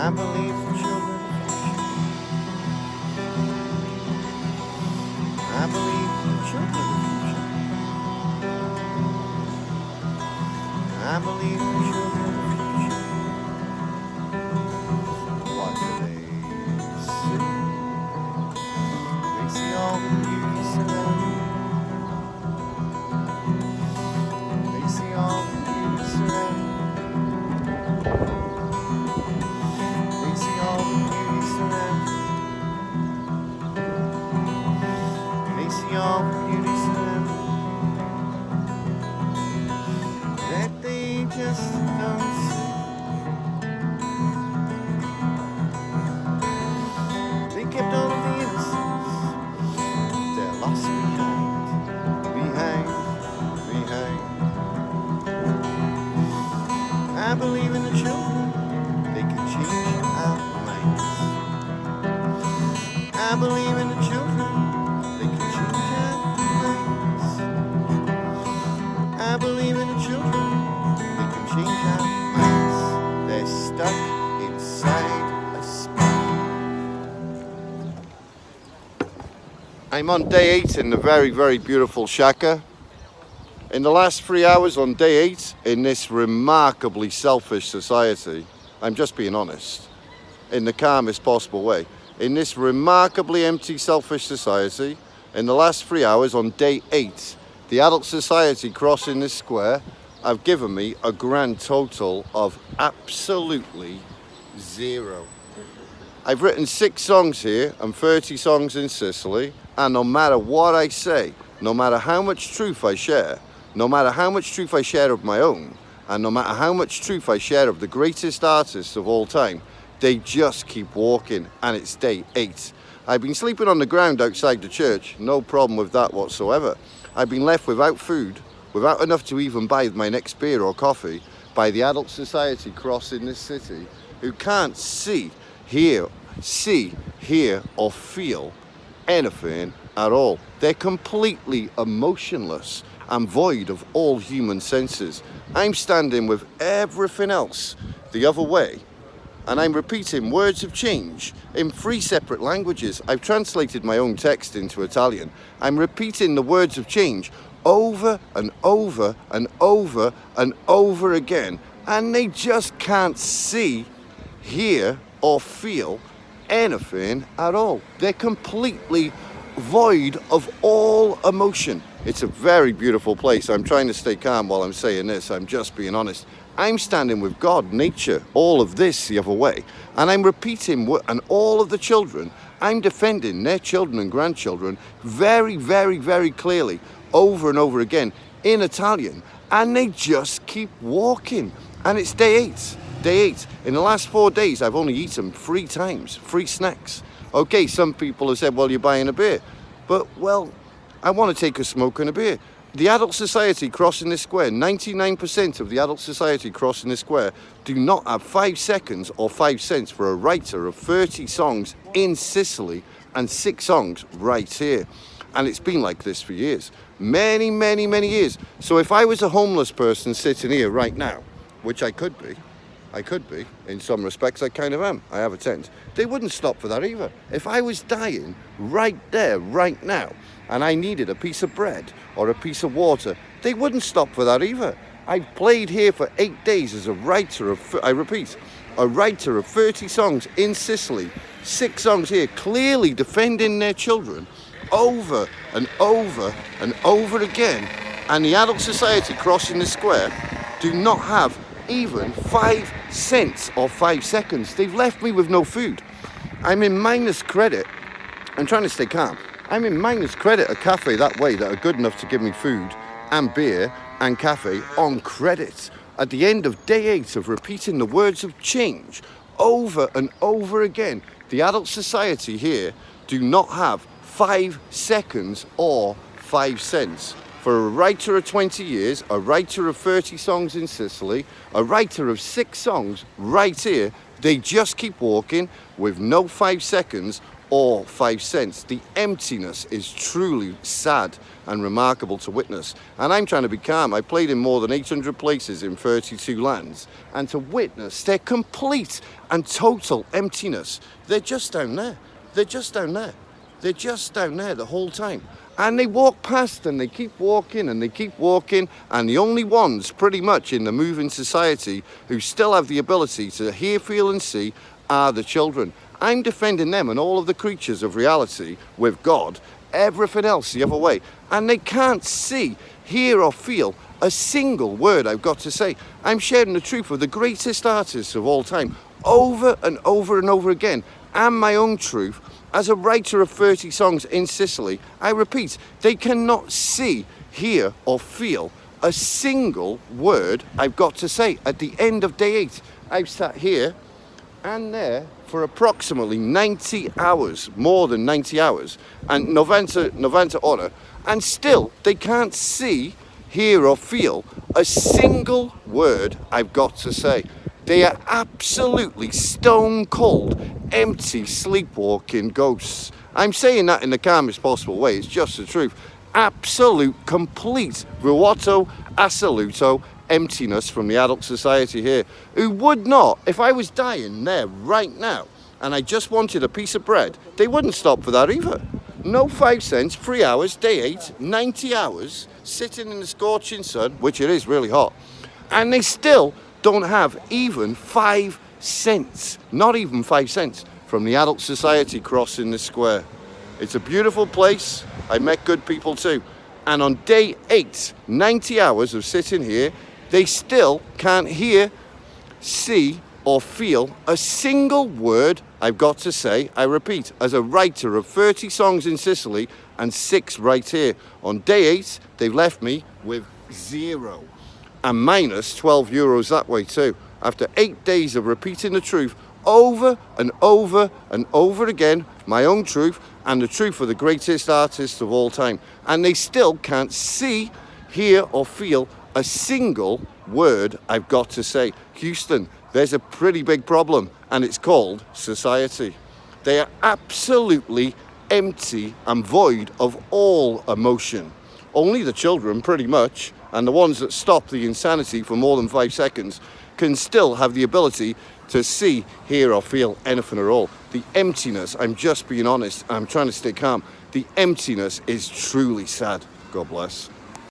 I believe the children. I believe the children of the future. I believe the children of the future. What do they see? They see all the beauty surrounding. They see all the beauty surrounding. They see all the beauty surrounding. They see all the beauty surrounding. That they just don't see. They kept all of the innocence. They're lost behind. I believe in the children. They can change our minds. I believe in the children. They can change our minds. I believe in the children. They can change our minds. They're stuck inside a spine. I'm on day 8 in the very, very beautiful Sciacca. In the last 3 hours on day 8, in this remarkably selfish society, I'm just being honest, in the calmest possible way, in this remarkably empty, selfish society, in the last 3 hours on day 8, the adult society crossing this square have given me a grand total of absolutely 0. I've written 6 songs here and 30 songs in Sicily, and no matter what I say, no matter how much truth I share, no matter how much truth I share of my own, and no matter how much truth I share of the greatest artists of all time, they just keep walking, and it's day 8. I've been sleeping on the ground outside the church, no problem with that whatsoever. I've been left without food, without enough to even buy my next beer or coffee, by the adult society crossing this city, who can't see, hear, or feel anything at all. They're completely emotionless and void of all human senses. I'm standing with everything else the other way, and I'm repeating words of change in 3 separate languages. I've translated my own text into Italian. I'm repeating the words of change over and over and over and over again, and they just can't see, hear, or feel anything at all. They're completely void of all emotion. It's a very beautiful place. I'm trying to stay calm while I'm saying this. I'm just being honest. I'm standing with God, nature, all of this the other way. And I'm repeating, and all of the children, I'm defending their children and grandchildren very, very, very clearly over and over again in Italian. And they just keep walking. And it's day 8. Day 8. In the last 4 days, I've only eaten 3 times, 3 snacks. Okay, some people have said, well, you're buying a beer. But, well, I want to take a smoke and a beer. The adult society crossing this square, 99% of the adult society crossing this square do not have 5 seconds or 5 cents for a writer of 30 songs in Sicily and 6 songs right here. And it's been like this for years. Many, many, many years. So if I was a homeless person sitting here right now, which I could be, in some respects I kind of am, I have a tent, they wouldn't stop for that either. If I was dying right there, right now, and I needed a piece of bread or a piece of water, they wouldn't stop for that either. I've played here for 8 days as a writer of, I repeat, a writer of 30 songs in Sicily, 6 songs here, clearly defending their children over and over and over again, and the adult society crossing the square do not have even 5 cents or 5 seconds. They've left me with no food. I'm in minus credit. I'm trying to stay calm. I'm in minus credit a cafe that way that are good enough to give me food and beer and cafe on credit. At the end of day 8 of repeating the words of change over and over again, the adult society here do not have 5 seconds or 5 cents. For a writer of 20 years, a writer of 30 songs in Sicily, a writer of 6 songs right here, they just keep walking with no 5 seconds or 5 cents. The emptiness is truly sad and remarkable to witness. And I'm trying to be calm. I played in more than 800 places in 32 lands. And to witness their complete and total emptiness. They're just down there. They're just down there. They're just down there the whole time. And they walk past and they keep walking and they keep walking. And the only ones pretty much in the moving society who still have the ability to hear, feel and see are the children. I'm defending them and all of the creatures of reality with God, everything else the other way. And they can't see, hear or feel a single word I've got to say. I'm sharing the truth of the greatest artists of all time over and over and over again, and my own truth. As a writer of 30 songs in Sicily, I repeat, they cannot see, hear or feel a single word I've got to say. At the end of day 8, I've sat here and there for approximately 90 hours, more than 90 hours, and diventata ora, and still they can't see, hear or feel a single word I've got to say. They are absolutely stone cold, empty, sleepwalking ghosts. I'm saying that in the calmest possible way, it's just the truth. Absolute, complete, vuoto, assoluto, emptiness from the adult society here, who would not, if I was dying there right now and I just wanted a piece of bread, they wouldn't stop for that either. No 5 cents, 3 hours, day 8, 90 hours, sitting in the scorching sun, which it is really hot, and they still don't have even 5 cents, not even 5 cents, from the adult society crossing the square. It's a beautiful place. I met good people too. And on day 8, 90 hours of sitting here, they still can't hear, see, or feel a single word I've got to say. I repeat, as a writer of 30 songs in Sicily and 6 right here. On day 8, they've left me with 0. And minus 12 euros that way too. After 8 days of repeating the truth over and over and over again, my own truth and the truth of the greatest artists of all time. And they still can't see, hear or feel a single word I've got to say. Houston, there's a pretty big problem, and it's called society. They are absolutely empty and void of all emotion. Only the children, pretty much, and the ones that stop the insanity for more than 5 seconds, can still have the ability to see, hear or feel anything at all. The emptiness, I'm just being honest, I'm trying to stay calm. The emptiness is truly sad. God bless.